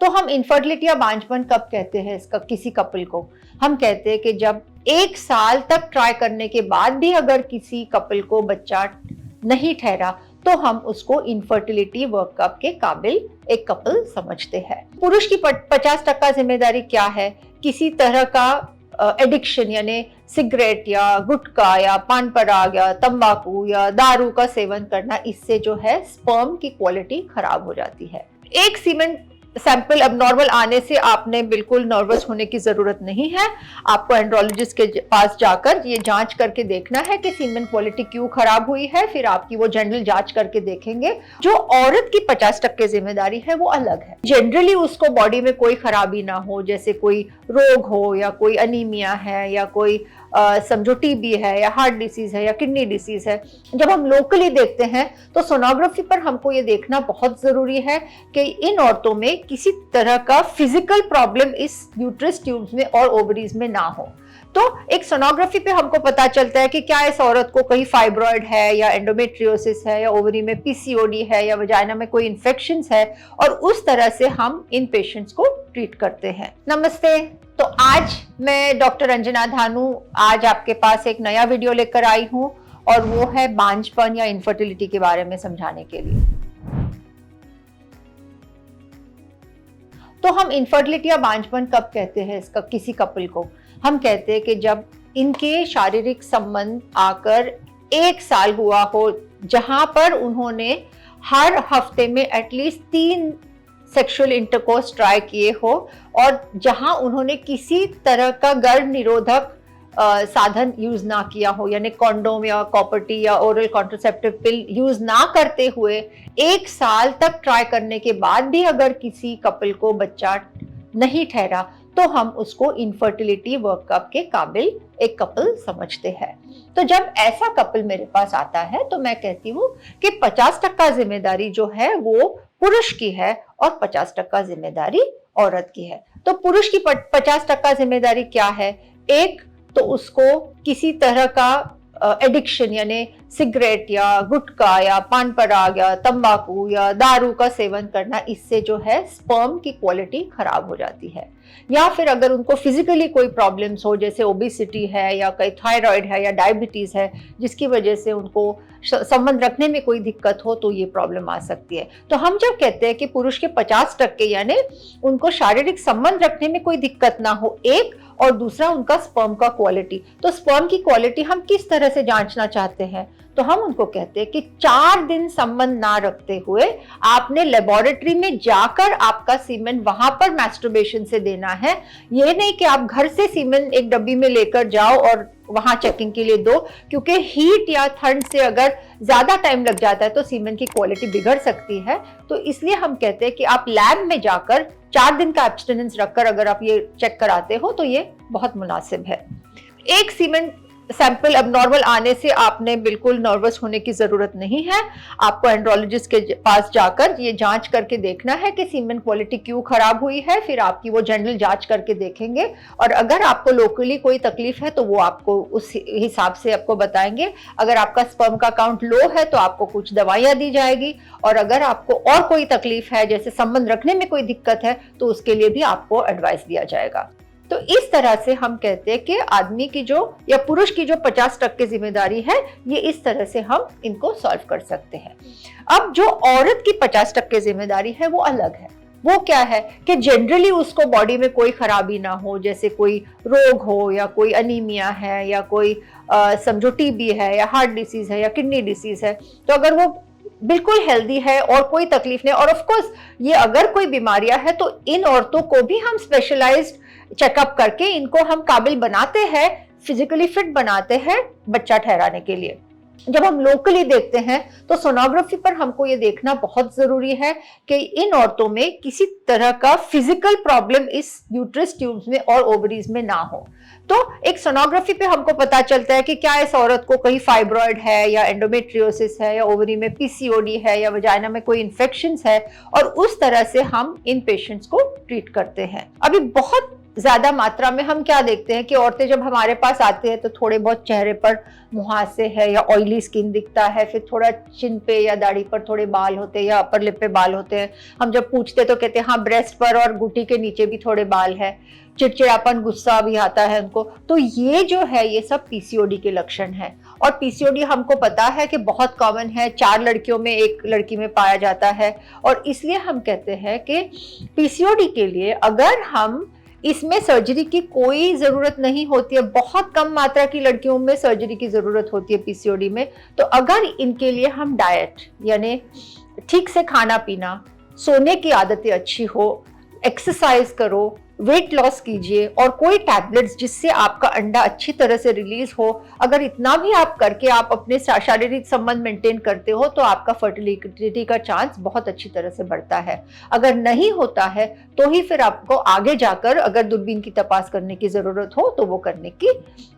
तो हम इनफर्टिलिटी या बांझपन कब कहते हैं इसका किसी कपल को? हम कहते हैं कि जब 1 साल तक ट्राई करने के बाद भी अगर किसी कपल को बच्चा नहीं ठहरा तो हम उसको इनफर्टिलिटी वर्कअप के काबिल एक कपल समझते हैं। पुरुष की 50% जिम्मेदारी क्या है? किसी तरह का एडिक्शन यानी सिगरेट या गुटखा या पान पराग या तंबाकू या दारू का सेवन करना, इससे जो है स्पर्म की क्वालिटी खराब हो जाती है। एक सीमेन सैंपल अबनॉर्मल आने से आपने बिल्कुल नर्वस होने की जरूरत नहीं है। आपको एंड्रोलॉजिस्ट के पास जाकर ये जांच करके देखना है कि सीमेन क्वालिटी क्यों खराब हुई है, फिर आपकी वो जनरल जांच करके देखेंगे। जो औरत की 50% जिम्मेदारी है वो अलग है। जनरली उसको बॉडी में कोई खराबी ना हो, जैसे कोई रोग हो या कोई अनीमिया है या कोई समझो टीबी है या हार्ट डिसीज है या किडनी डिसीज है। जब हम लोकली देखते हैं तो सोनोग्राफी पर हमको ये देखना बहुत जरूरी है कि इन औरतों में किसी तरह का फिजिकल प्रॉब्लम इस यूट्रस ट्यूब्स में और ओवरीज में ना हो। तो एक सोनोग्राफी पे हमको पता चलता है कि क्या इस औरत को कहीं फाइब्रॉइड है या एंडोमेट्रियोसिस है या ओवरी में पीसीओडी है या वजाइना में कोई इन्फेक्शंस है, और उस तरह से हम इन पेशेंट्स को ट्रीट करते हैं। नमस्ते। तो आज मैं डॉक्टर अंजना धानू आज आपके पास एक नया वीडियो लेकर आई हूं, और वो है बांझपन या इनफर्टिलिटी के बारे में समझाने के लिए। तो हम इनफर्टिलिटी या बांझपन कब कहते हैं इसका किसी कपल को? हम कहते हैं कि जब इनके शारीरिक संबंध आकर 1 साल हुआ हो, जहां पर उन्होंने हर हफ्ते में एटलीस्ट 3 सेक्सुअल इंटरकोर्स ट्राई किए हो, और जहां उन्होंने किसी तरह का गर्भ निरोधक साधन यूज ना किया हो, यानी कॉन्डोम या कॉपर टी या ओरल कॉन्ट्रासेप्टिव पिल यूज ना करते हुए 1 साल तक ट्राई करने के बाद भी अगर किसी कपल को बच्चा नहीं ठहरा तो हम उसको इनफर्टिलिटी वर्कअप के काबिल एक कपल समझते हैं। तो जब ऐसा कपल मेरे पास आता है तो मैं कहती हूँ कि 50% जिम्मेदारी जो है वो पुरुष की है और 50% जिम्मेदारी औरत की है। तो पुरुष की 50% जिम्मेदारी क्या है? एक तो उसको किसी तरह का एडिक्शन यानी सिगरेट या गुटखा या पान पराग या तंबाकू या दारू का सेवन करना, इससे जो है स्पर्म की क्वालिटी खराब हो जाती है। या फिर अगर उनको फिजिकली कोई प्रॉब्लम्स हो, जैसे ओबेसिटी है या कोई थायराइड है या डायबिटीज है, जिसकी वजह से उनको संबंध रखने में कोई दिक्कत हो, तो ये प्रॉब्लम आ सकती है। तो हम जब कहते हैं कि पुरुष के 50% यानी उनको शारीरिक संबंध रखने में कोई दिक्कत ना हो, एक, और दूसरा उनका स्पर्म का क्वालिटी। तो स्पर्म की क्वालिटी हम किस तरह से जांचना चाहते हैं? तो हम उनको कहते हैं कि 4 दिन संबंध ना रखते हुए आपने लेबोरेटरी में जाकर आपका सीमेन वहां पर मैस्टरबेशन से देना है। ये नहीं कि आप घर से सीमेन एक डब्बी में लेकर जाओ और वहां चेकिंग के लिए दो, क्योंकि हीट या ठंड से अगर ज्यादा टाइम लग जाता है तो सीमेन की क्वालिटी बिगड़ सकती है। तो इसलिए हम कहते हैं कि आप लैब में जाकर 4 दिन का एब्स्टिनेंस रखकर अगर आप ये चेक कराते हो तो ये बहुत मुनासिब है। एक सीमेन सैंपल अबनॉर्मल आने से आपने बिल्कुल नर्वस होने की जरूरत नहीं है। आपको एंड्रोलॉजिस्ट के पास जाकर ये जांच करके देखना है कि सीमेन क्वालिटी क्यों खराब हुई है, फिर आपकी वो जनरल जांच करके देखेंगे, और अगर आपको लोकली कोई तकलीफ है तो वो आपको उस हिसाब से आपको बताएंगे। अगर आपका स्पर्म का काउंट लो है तो आपको कुछ दवाइयां दी जाएगी, और अगर आपको और कोई तकलीफ है, जैसे संबंध रखने में कोई दिक्कत है, तो उसके लिए भी आपको एडवाइस दिया जाएगा। तो इस तरह से हम कहते हैं कि आदमी की जो या पुरुष की जो 50% जिम्मेदारी है, ये इस तरह से हम इनको सॉल्व कर सकते हैं। अब जो औरत की 50% जिम्मेदारी है वो अलग है। वो क्या है कि जनरली उसको बॉडी में कोई खराबी ना हो, जैसे कोई रोग हो या कोई अनीमिया है या कोई समझो टीबी है या हार्ट डिसीज है या किडनी डिसीज है। तो अगर वो बिल्कुल हेल्दी है और कोई तकलीफ नहीं, और ऑफ कोर्स ये अगर कोई बीमारियां है तो इन औरतों को भी हम स्पेशलाइज्ड चेकअप करके इनको हम काबिल बनाते हैं, फिजिकली फिट बनाते हैं बच्चा ठहराने के लिए। जब हम लोकली देखते हैं तो सोनोग्राफी पर हमको ये देखना बहुत जरूरी है कि इन औरतों में किसी तरह का फिजिकल प्रॉब्लम इस यूट्रस ट्यूब्स में और ओवरीज में ना हो। तो एक सोनोग्राफी पे हमको पता चलता है कि क्या इस औरत को कहीं फाइब्रॉइड है या एंडोमेट्रियोसिस है या ओवरी में पीसीओडी है या वजाइना में कोई इन्फेक्शंस है, और उस तरह से हम इन पेशेंट्स को ट्रीट करते हैं। अभी बहुत ज्यादा मात्रा में हम क्या देखते हैं कि औरतें जब हमारे पास आती है तो थोड़े बहुत चेहरे पर मुहासे है या ऑयली स्किन दिखता है, फिर थोड़ा चिन पे या दाढ़ी पर थोड़े बाल होते हैं या अपर लिप पे बाल होते हैं। हम जब पूछते तो कहते हैं हाँ ब्रेस्ट पर और घुटी के नीचे भी थोड़े बाल है, चिड़चिड़ापन, गुस्सा भी आता है उनको। तो ये जो है ये सब पीसीओडी के लक्षण है। और पीसीओडी हमको पता है कि बहुत कॉमन है, 4 लड़कियों में 1 लड़की में पाया जाता है। और इसलिए हम कहते हैं कि पीसीओडी के लिए अगर हम इसमें सर्जरी की कोई जरूरत नहीं होती है, बहुत कम मात्रा की लड़कियों में सर्जरी की जरूरत होती है पीसीओडी में। तो अगर इनके लिए हम डाइट यानी ठीक से खाना पीना, सोने की आदतें अच्छी हो, एक्सरसाइज करो, वेट लॉस कीजिए और कोई टैबलेट्स जिससे आपका अंडा अच्छी तरह से रिलीज हो, अगर इतना भी आप करके आप अपने शारीरिक संबंध मेंटेन करते हो तो आपका फर्टिलिटी का चांस बहुत अच्छी तरह से बढ़ता है। अगर नहीं होता है तो ही फिर आपको आगे जाकर अगर दूरबीन की तपास करने की जरूरत हो तो वो करने की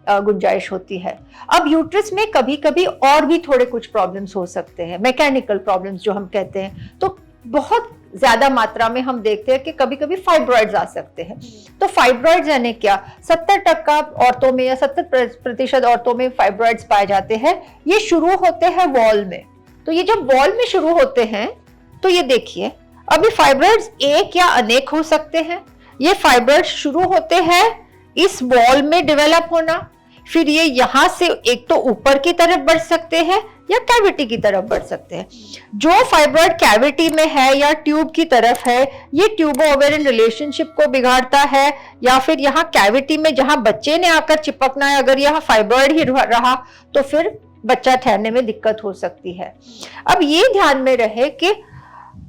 गुंजाइश होती है। अब यूट्रस में कभी कभी और भी थोड़े कुछ प्रॉब्लम्स हो सकते हैं, मैकेनिकल प्रॉब्लम्स जो हम कहते हैं। तो बहुत ज्यादा मात्रा में हम देखते हैं कि कभी कभी फाइब्रॉइड्स आ सकते हैं। तो फाइब्रॉइड्स यानी क्या, 70% औरतों में या 70% औरतों में फाइब्रॉइड्स पाए जाते हैं। ये शुरू होते हैं वॉल में। तो ये जब वॉल में शुरू होते हैं तो ये देखिए, अभी फाइब्रॉइड्स एक या अनेक हो सकते हैं। ये फाइब्रॉइड्स शुरू होते हैं इस वॉल में डेवलप होना, फिर ये यहां से एक तो ऊपर की तरफ बढ़ सकते हैं या कैविटी की तरफ बढ़ सकते हैं। जो फाइब्रॉइड कैविटी में है या ट्यूब की तरफ है, ये ट्यूबो ओवेरियन रिलेशनशिप को बिगाड़ता है, या फिर यहाँ कैविटी में जहां बच्चे ने आकर चिपकना है, अगर यहाँ फाइब्रॉइड ही रहा तो फिर बच्चा ठहरने में दिक्कत हो सकती है। अब ये ध्यान में रहे कि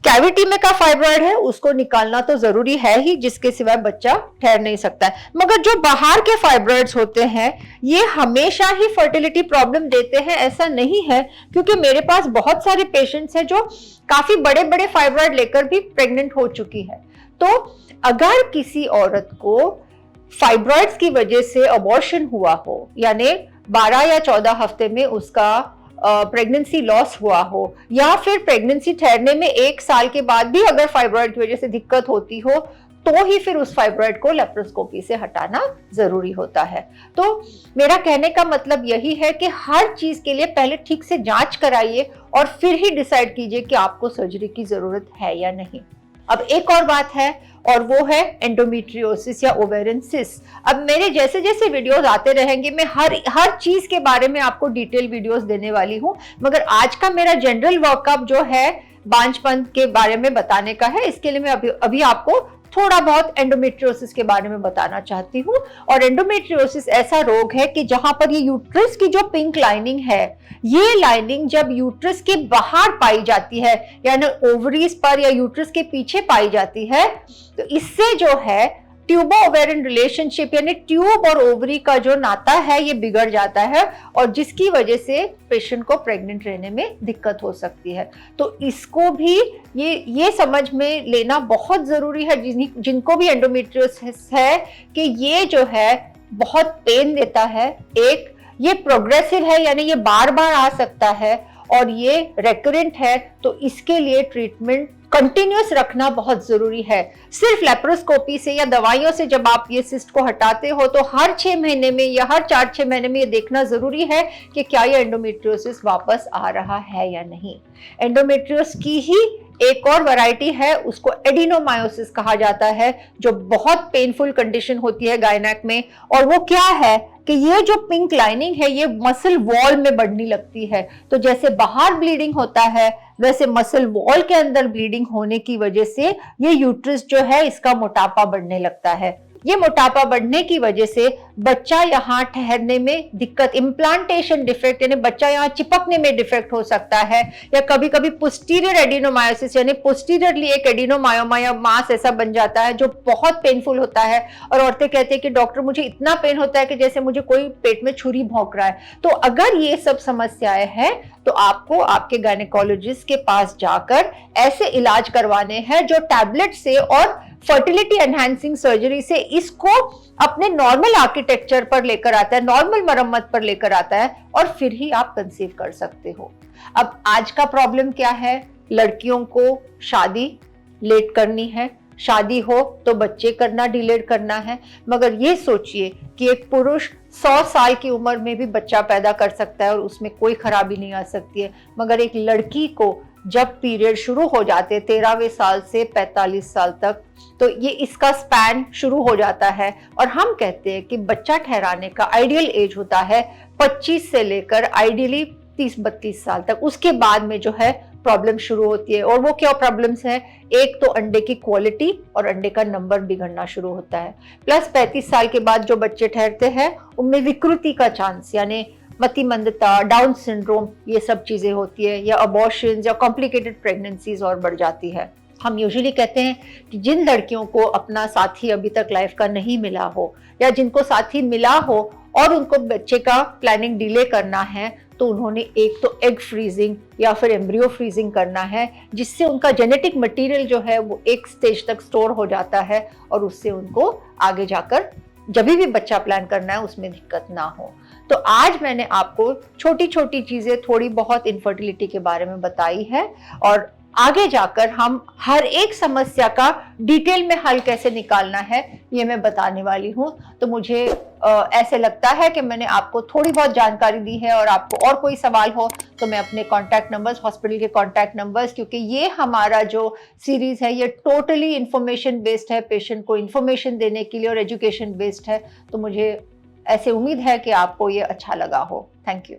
कैविटी में का फाइब्रॉइड है उसको निकालना तो जरूरी है ही, जिसके सिवाय बच्चा ठहर नहीं सकता है। मगर जो बाहर के फाइब्रॉइड्स होते हैं ये हमेशा ही फर्टिलिटी प्रॉब्लम देते हैं ऐसा नहीं है, क्योंकि मेरे पास बहुत सारे पेशेंट्स हैं जो काफी बड़े बड़े फाइब्रॉइड लेकर भी प्रेग्नेंट हो चुकी है। तो अगर किसी औरत को फाइब्रॉइड्स की वजह से अबॉर्शन हुआ हो, यानी 12 या 14 हफ्ते में उसका प्रेगनेंसी लॉस हुआ हो, या फिर प्रेगनेंसी ठहरने में 1 साल के बाद भी अगर फाइब्रॉइड की वजह से दिक्कत होती हो, तो ही फिर उस फाइब्रॉइड को लेप्रोस्कोपी से हटाना जरूरी होता है। तो मेरा कहने का मतलब यही है कि हर चीज के लिए पहले ठीक से जांच कराइए और फिर ही डिसाइड कीजिए कि आपको सर्जरी की जरूरत है या नहीं। अब एक और बात है और वो है एंडोमेट्रियोसिस या ओवेरियन सिस्ट। अब मेरे जैसे जैसे वीडियोस आते रहेंगे मैं हर चीज के बारे में आपको डिटेल वीडियोस देने वाली हूँ, मगर आज का मेरा जनरल वर्कअप जो है बांझपन के बारे में बताने का है। इसके लिए मैं अभी आपको थोड़ा बहुत एंडोमेट्रियोसिस के बारे में बताना चाहती हूँ। और एंडोमेट्रियोसिस ऐसा रोग है कि जहां पर ये यूट्रस की जो पिंक लाइनिंग है, ये लाइनिंग जब यूट्रस के बाहर पाई जाती है, यानी ओवरीज पर या यूट्रस के पीछे पाई जाती है, तो इससे जो है ट्यूबो ओवेरियन रिलेशनशिप यानी ट्यूब और ओवरी का जो नाता है ये बिगड़ जाता है, और जिसकी वजह से पेशेंट को प्रेग्नेंट रहने में दिक्कत हो सकती है। तो इसको भी ये समझ में लेना बहुत जरूरी है जिनको भी एंडोमेट्रियोसिस है कि ये जो है बहुत पेन देता है, एक ये प्रोग्रेसिव है यानी ये बार बार आ सकता है, और ये रेकरेंट है। तो इसके लिए ट्रीटमेंट कंटिन्यूस रखना बहुत जरूरी है। सिर्फ लेप्रोस्कोपी से या दवाइयों से जब आप ये सिस्ट को हटाते हो तो हर 6 महीने में या हर 4-6 महीने में ये देखना जरूरी है कि क्या ये एंडोमेट्रियोसिस वापस आ रहा है या नहीं। एंडोमेट्रियोसिस की ही एक और वैरायटी है, उसको एडिनोमायोसिस कहा जाता है, जो बहुत पेनफुल कंडीशन होती है गायनेक में। और वो क्या है कि ये जो पिंक लाइनिंग है ये मसल वॉल में बढ़ने लगती है। तो जैसे बाहर ब्लीडिंग होता है वैसे मसल वॉल के अंदर ब्लीडिंग होने की वजह से ये यूट्रस जो है इसका मोटापा बढ़ने लगता है। ये मोटापा बढ़ने की वजह से बच्चा यहाँ ठहरने में दिक्कत, इम्प्लांटेशन डिफेक्ट यानी बच्चा यहाँ चिपकने में डिफेक्ट हो सकता है, या कभी कभी पोस्टीरियर एडिनोमायोसिस यानी पोस्टीरियरली एक एडिनोमायोमा या मास ऐसा बन जाता है जो बहुत पेनफुल होता है। और औरतें कहती है कि डॉक्टर मुझे इतना पेन होता है कि जैसे मुझे कोई पेट में छुरी भौंक रहा है। तो अगर ये सब समस्याएं हैं तो आपको आपके गायनेकोलॉजिस्ट के पास जाकर ऐसे इलाज करवाने हैं जो टैबलेट से और फर्टिलिटी एनहांसिंग सर्जरी से इसको अपने नॉर्मल आर्किटेक्चर पर लेकर आता है, नॉर्मल मरम्मत पर लेकर आता है, और फिर ही आप कंसीव कर सकते हो। अब आज का प्रॉब्लम क्या है, लड़कियों को शादी लेट करनी है, शादी हो तो बच्चे करना डिलेड करना है, मगर ये सोचिए कि एक पुरुष 100 साल की उम्र में भी बच्चा पैदा कर सकता है और उसमें कोई खराबी नहीं आ सकती है, मगर एक लड़की को जब पीरियड शुरू हो जाते 13वें साल से 45 साल तक, तो ये इसका स्पैन शुरू हो जाता है। और हम कहते हैं कि बच्चा ठहराने का आइडियल एज होता है 25 से लेकर आइडियली 30-32 साल तक। उसके बाद में जो है प्रॉब्लम शुरू होती है, और वो क्या प्रॉब्लम्स है? एक तो अंडे की क्वालिटी और अंडे का नंबर बिगड़ना शुरू होता है। प्लस 35 साल के बाद जो बच्चे ठहरते हैं उनमें विकृति का चांस, यानी मतिमंदता, डाउन सिंड्रोम, ये सब चीजें होती है, या अबॉर्शंस या कॉम्प्लिकेटेड प्रेगनेंसीज और बढ़ जाती है। हम यूजुअली कहते हैं कि जिन लड़कियों को अपना साथी अभी तक लाइफ का नहीं मिला हो, या जिनको साथी मिला हो और उनको बच्चे का प्लानिंग डिले करना है, तो उन्होंने एक तो एग फ्रीजिंग या फिर एम्ब्रियो फ्रीजिंग करना है, जिससे उनका जेनेटिक मटेरियल जो है वो एक स्टेज तक स्टोर हो जाता है और उससे उनको आगे जाकर जब भी बच्चा प्लान करना है उसमें दिक्कत ना हो। तो आज मैंने आपको छोटी छोटी चीजें थोड़ी बहुत इनफर्टिलिटी के बारे में बताई है, और आगे जाकर हम हर एक समस्या का डिटेल में हल कैसे निकालना है ये मैं बताने वाली हूँ। तो मुझे ऐसे लगता है कि मैंने आपको थोड़ी बहुत जानकारी दी है, और आपको और कोई सवाल हो तो मैं अपने कॉन्टैक्ट नंबर्स, हॉस्पिटल के कॉन्टैक्ट नंबर्स, क्योंकि ये हमारा जो सीरीज है ये टोटली इंफॉर्मेशन बेस्ड है, पेशेंट को इंफॉर्मेशन देने के लिए, और एजुकेशन बेस्ड है। तो मुझे ऐसे उम्मीद है कि आपको ये अच्छा लगा हो। Thank you.